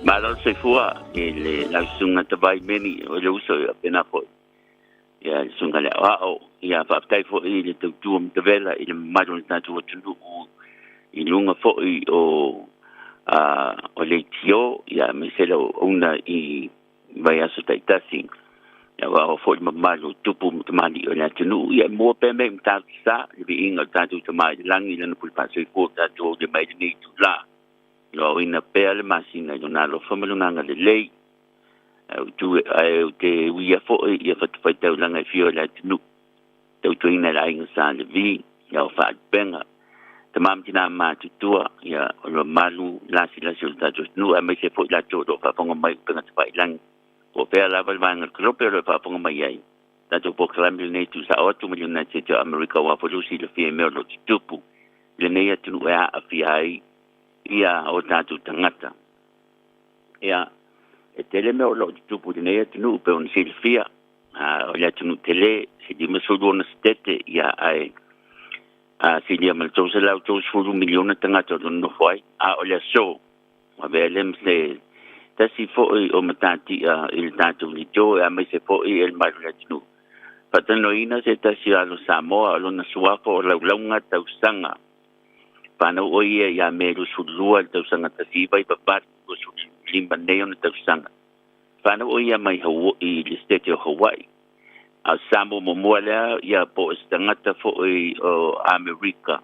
Malo se fua le la sunga tabai meni o le uso ya pena fo. Ya sunga le ao ya fa tai fo I le tu te vela I le malo na tu tu I lunga fo I o le tio ya me se lo una I vai aso tai tasi. Ya wa fo I malo tupu mali o le tunu ya mo pe me ta sa le inga ta tu mai langi le no pulpa se fo ta tu de mai ni tu la. Lo ina pea le masina yo na lo famalunanga le lei tu te wia fo ia fa fa tau langa fio la tunu tau tu ina la inga sa le vi ya fa benga te mam tina ma tu tua ya lo malu la si la sulta tu nu a me se fo la to do fa fonga mai penga fa ilang o pea la val vanga kro pero fa fonga mai ai ta tu po klam le nei tu sa o tu mo na te America wa fo si le fi me lo tupu le nei tu a fi ai ia o tātou tangata. Ia, e tele me o lo tupu di nei atunu pe on silfia, o le atunu tele, si di masulu ona stete, ia ai, si di amal tau se lau tau sulu miliona tangata o no fai, o le so, a velem se, tasi foi o matati il tātou li jo, a me se foi el mai le atunu. Patano ina se tasi alo Samoa, alo na suafo o Laulauga Tausaga, Pana o ia ia me lu sulua tau sanga tasiva I papat o su limba neo na tau sanga. Pana o ia mai Hawaii, le state o Hawaii. A Samoa momoa lea ia po estangata fo o Amerika.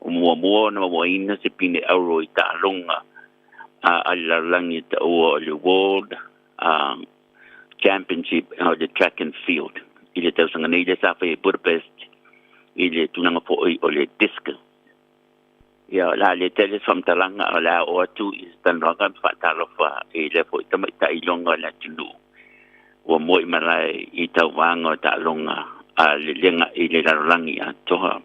O mua na waina se pine auro I ta'alonga a lalangi ta o le World Championship o le track and field. I le tau sanga nei le safa Budapest. I le tunanga fo o le discus. Ya la le tele som talanga la o tu is tan roga fa talo fa le po tama ta ilonga la tunu o moi malai I ta wanga ta longa a le lenga I le rangi a toha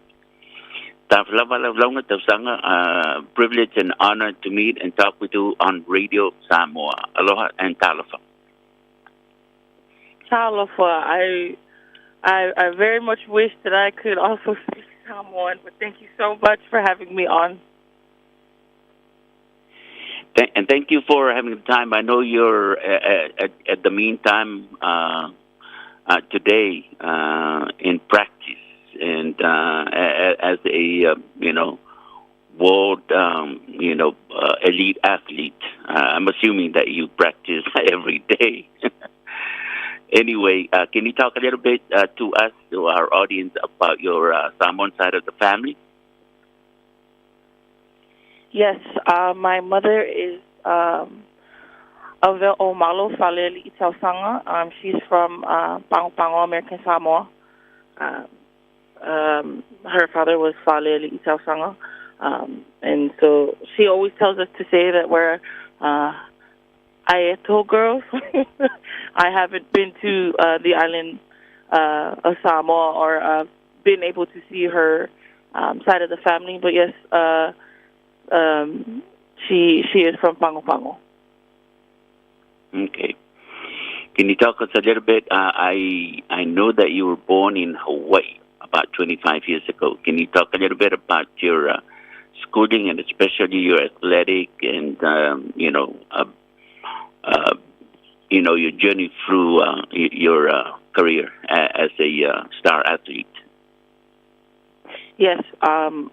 ta flava la longa ta sanga privilege and honor to meet and talk with you on Radio Samoa. Aloha and talofa. Talofa, I very much wish that I could also speak Samoan, but thank you so much for having me on. And thank you for having the time. I know you're at the meantime today in practice and as a world elite athlete. I'm assuming that you practice every day. Anyway, can you talk a little bit to us, to our audience, about your Samoan side of the family? Yes, my mother is of Omalo Faleli Tausaga. She's from Pango, American Samoa. Her father was Faleli Tausaga. And so she always tells us to say that we're Aiono girls. I haven't been to the island of Samoa or been able to see her side of the family, but yes, she is from Pango. Okay. Can you talk us a little bit? I know that you were born in Hawaii about 25 years ago. Can you talk a little bit about your schooling and especially your athletic and your journey through your career as a star athlete? Yes,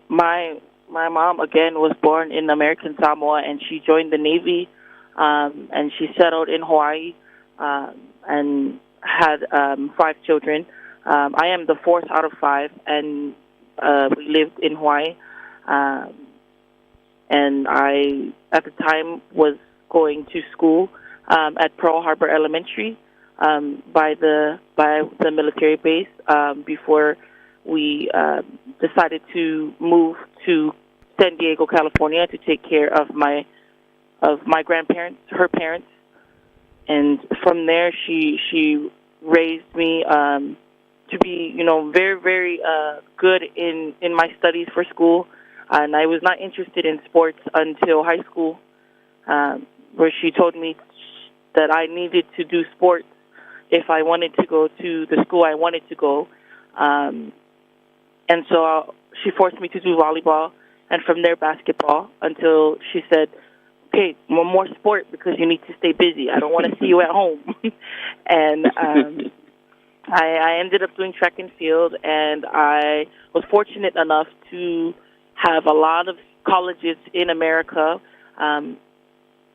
my mom again was born in American Samoa, and she joined the Navy, and she settled in Hawaii, and had 5 children. I am the 4th out of 5, and we lived in Hawaii, and I at the time was going to school at Pearl Harbor Elementary by the military base before we decided to move to San Diego, California, to take care of my grandparents, her parents, and from there she raised me to be very, very good in my studies for school, and I was not interested in sports until high school, where she told me that I needed to do sports if I wanted to go to the school I wanted to go. And so she forced me to do volleyball, and from there basketball, until she said, okay, more sport because you need to stay busy. I don't want to see you at home. And I ended up doing track and field, and I was fortunate enough to have a lot of colleges in America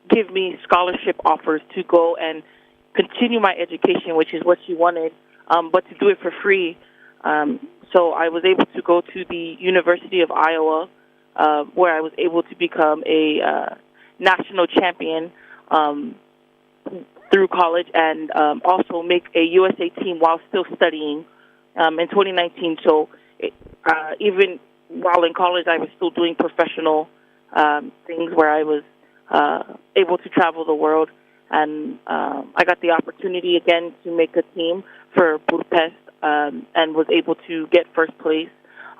give me scholarship offers to go and continue my education, which is what she wanted, but to do it for free. So I was able to go to the University of Iowa, where I was able to become a national champion through college, and also make a USA team while still studying in 2019. So even while in college, I was still doing professional things where I was able to travel the world. And I got the opportunity again to make a team for Budapest, and was able to get first place.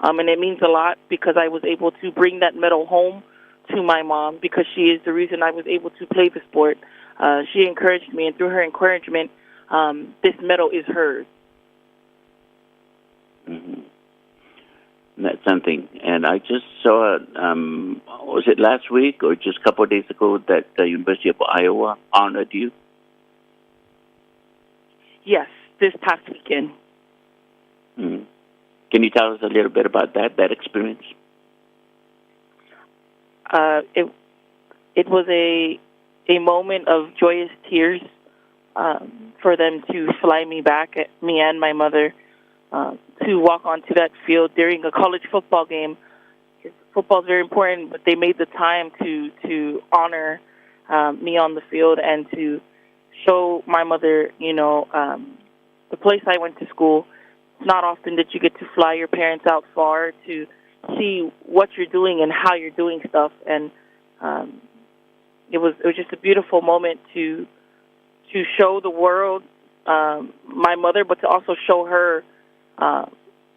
And it means a lot because I was able to bring that medal home to my mom, because she is the reason I was able to play the sport. She encouraged me, and through her encouragement, this medal is hers. Mm-hmm. That's something. And I just saw, was it last week or just a couple of days ago, that the University of Iowa honored you? Yes, this past weekend. Mm. Can you tell us a little bit about that experience? It was a moment of joyous tears for them to fly me back, me and my mother, to walk onto that field during a college football game. Football is very important, but they made the time to honor me on the field and to show my mother, the place I went to school. It's not often that you get to fly your parents out far to see what you're doing and how you're doing stuff, and it was just a beautiful moment to show the world my mother, but to also show her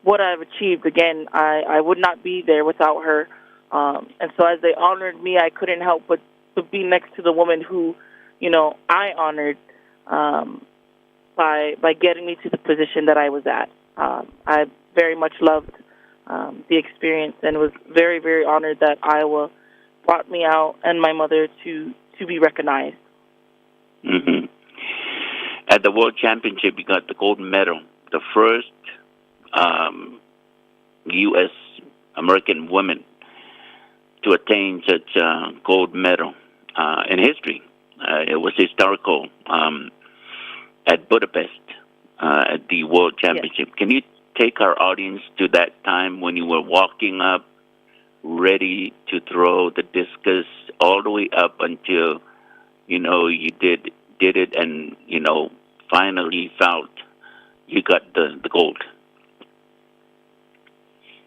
what I've achieved. Again, I would not be there without her, and so as they honored me, I couldn't help but to be next to the woman who, I honored by getting me to the position that I was at. I very much loved the experience, and was very, very honored that Iowa brought me out and my mother to be recognized. Mm-hmm. At the World Championship, you got the gold medal, the first U.S. American woman to attain such a gold medal in history. It was historical at Budapest at the World Championship. Yes. Can you take our audience to that time when you were walking up, ready to throw the discus all the way up until, you did it and, finally felt you got the gold?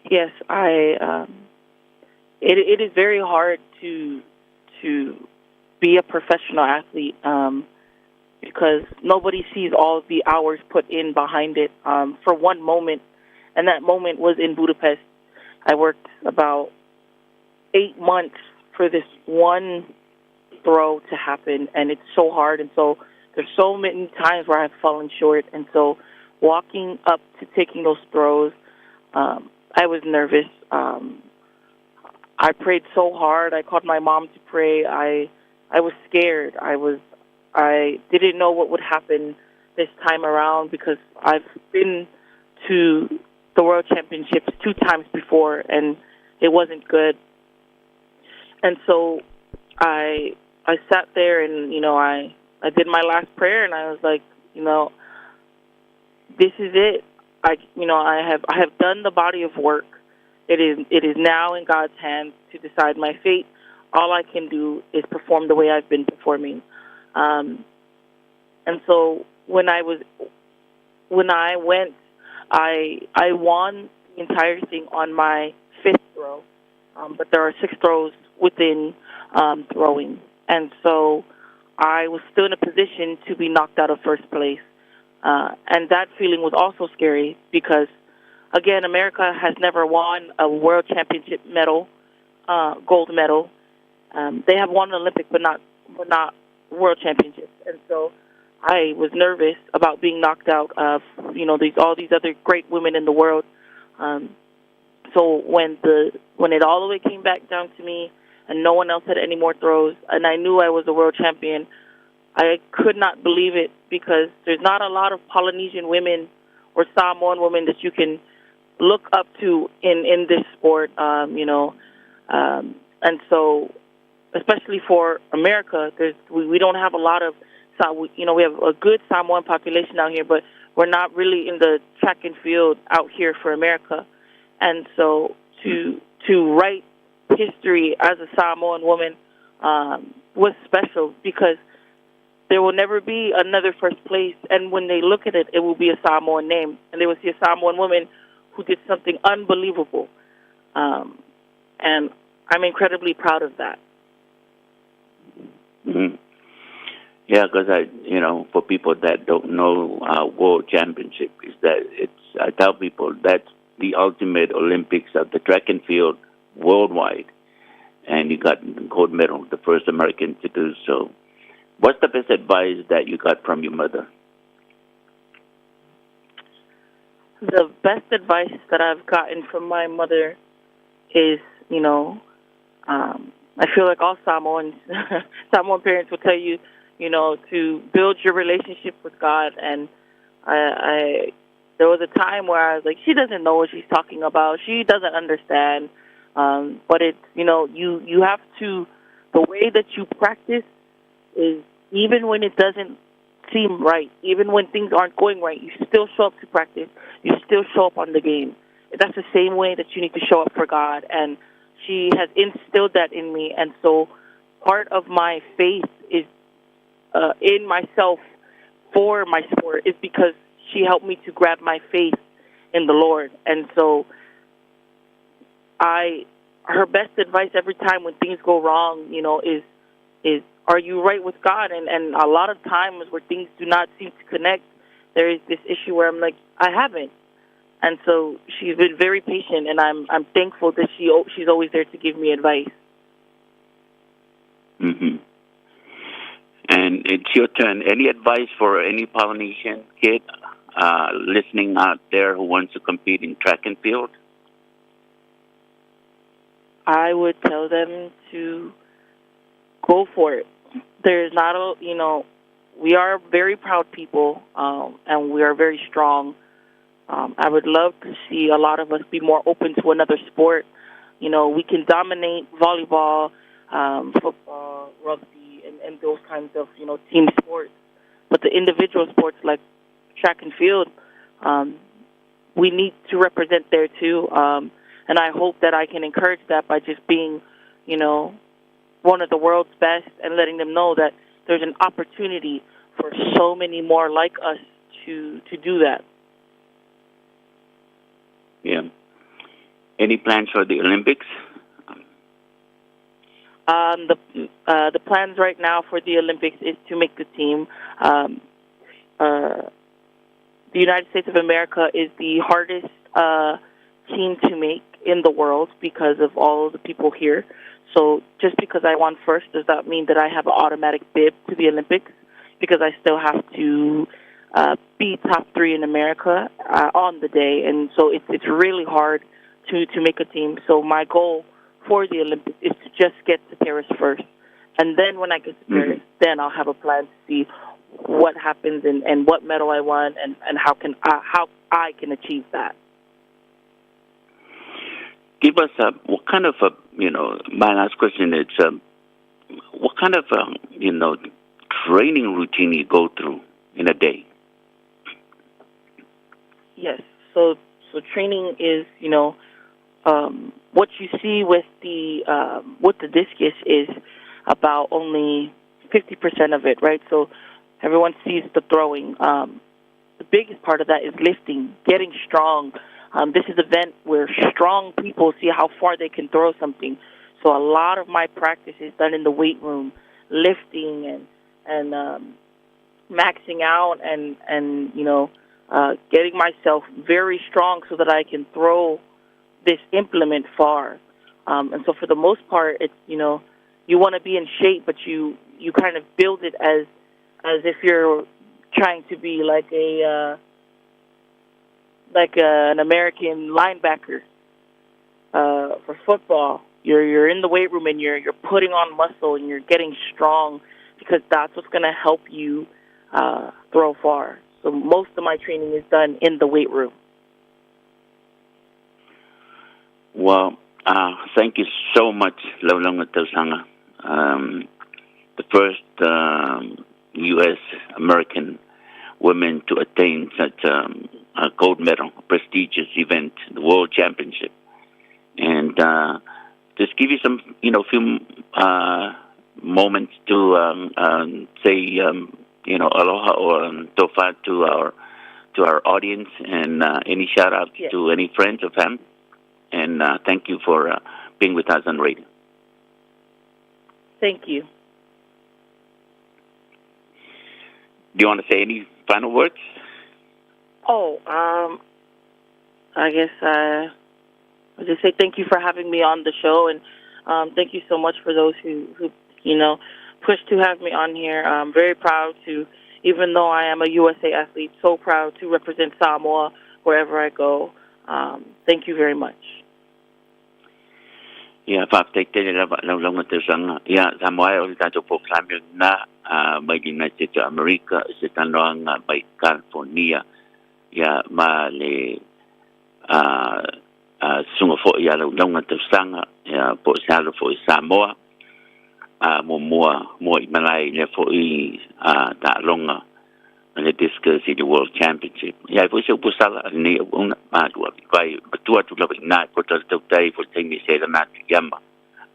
Yes, it is very hard to be a professional athlete because nobody sees all of the hours put in behind it for one moment, and that moment was in Budapest. I worked about 8 months for this one throw to happen, and it's so hard, and so there's so many times where I've fallen short, and so walking up to taking those throws, I was nervous. I prayed so hard. I called my mom to pray. I was scared. I didn't know what would happen this time around because I've been to the World Championships 2 times before, and it wasn't good. And so I sat there, and I did my last prayer, and I was like, this is it. I have done the body of work. It is now in God's hands to decide my fate. All I can do is perform the way I've been performing. And so when I went, I won the entire thing on my 5th throw, but there are 6 throws within throwing, and so I was still in a position to be knocked out of first place, and that feeling was also scary because, again, America has never won a World Championship medal, gold medal. They have won an Olympic, but not World Championships, and so I was nervous about being knocked out of all these other great women in the world. So when it all the way came back down to me, and no one else had any more throws, and I knew I was a world champion. I could not believe it because there's not a lot of Polynesian women or Samoan women that you can look up to in this sport, and so especially for America, we don't have a lot of, we have a good Samoan population out here, but we're not really in the track and field out here for America. And so to write history as a Samoan woman was special because there will never be another first place. And when they look at it, it will be a Samoan name. And they will see a Samoan woman who did something unbelievable. And I'm incredibly proud of that. Mm-hmm. Yeah, because for people that don't know World Championship, is that I tell people that's the ultimate Olympics of the track and field worldwide, and you got the gold medal, the first American to do so. What's the best advice that you got from your mother? The best advice that I've gotten from my mother is, I feel like all Samoan parents will tell you, to build your relationship with God. And there was a time where I was like, she doesn't know what she's talking about. She doesn't understand. But it's, you have to, the way that you practice is even when it doesn't seem right, even when things aren't going right, you still show up to practice. You still show up on the game. That's the same way that you need to show up for God. And she has instilled that in me. And so part of my faith is in myself for my sport is because she helped me to grab my faith in the Lord. And so her best advice every time when things go wrong, is are you right with God? And a lot of times where things do not seem to connect, there is this issue where I'm like, I haven't. And so she's been very patient, and I'm thankful that she's always there to give me advice. Mm-hmm. And it's your turn. Any advice for any Polynesian kid listening out there who wants to compete in track and field? I would tell them to go for it. There's not we are very proud people, and we are very strong. I would love to see a lot of us be more open to another sport. We can dominate volleyball, football, rugby, and those kinds of, team sports. But the individual sports like track and field, we need to represent there too. And I hope that I can encourage that by just being, one of the world's best and letting them know that there's an opportunity for so many more like us to do that. Yeah. Any plans for the Olympics? The plans right now for the Olympics is to make the team. The United States of America is the hardest team to make in the world because of all the people here. So just because I won first does not mean that I have an automatic bid to the Olympics, because I still have to be top 3 in America on the day. And so it's really hard to make a team. So my goal for the Olympics is to just get to Paris first. And then when I get to Paris, then I'll have a plan to see what happens and what medal I won and how I can achieve that. Give us what kind of my last question is what kind of training routine you go through in a day? Yes, so training is what you see with the discus is about only 50% of it, right? So everyone sees the throwing. The biggest part of that is lifting, getting strong. This is an event where strong people see how far they can throw something. So a lot of my practice is done in the weight room, lifting and maxing out and getting myself very strong so that I can throw this implement far. And so for the most part, it's you want to be in shape, but you kind of build it as if you're trying to be like an American linebacker for football. you're in the weight room and you're putting on muscle and you're getting strong, because that's what's going to help you throw far. So most of my training is done in the weight room. Well, thank you so much, Laulauga Tausaga, the first U.S. American women to attain such a gold medal, a prestigious event, the World Championship. And just give you some, few moments to say, aloha or tofa to our audience, and any shout outs to any friends or family. And thank you for being with us on radio. Thank you. Do you want to say any final words? Oh, I guess I'll just say thank you for having me on the show, and thank you so much for those who pushed to have me on here. I'm very proud to, even though I am a USA athlete, so proud to represent Samoa wherever I go. Thank you very much. Yeah, Papatele Laulauga Tausaga. Yeah, Samoa o tatou proclame na mai United States of America se tanoanga mai California. Yeah, ma le sunga fo ia Laulauga Tausaga. Yeah, po salo fo Samoa. Mo I malai le fo I ta longa le discus in the World Championship. Yeah, fo se pusala ni una madua vai batua tu la na ko tau tai fo tengi se na yama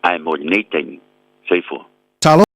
ai mo nei tengi sei fo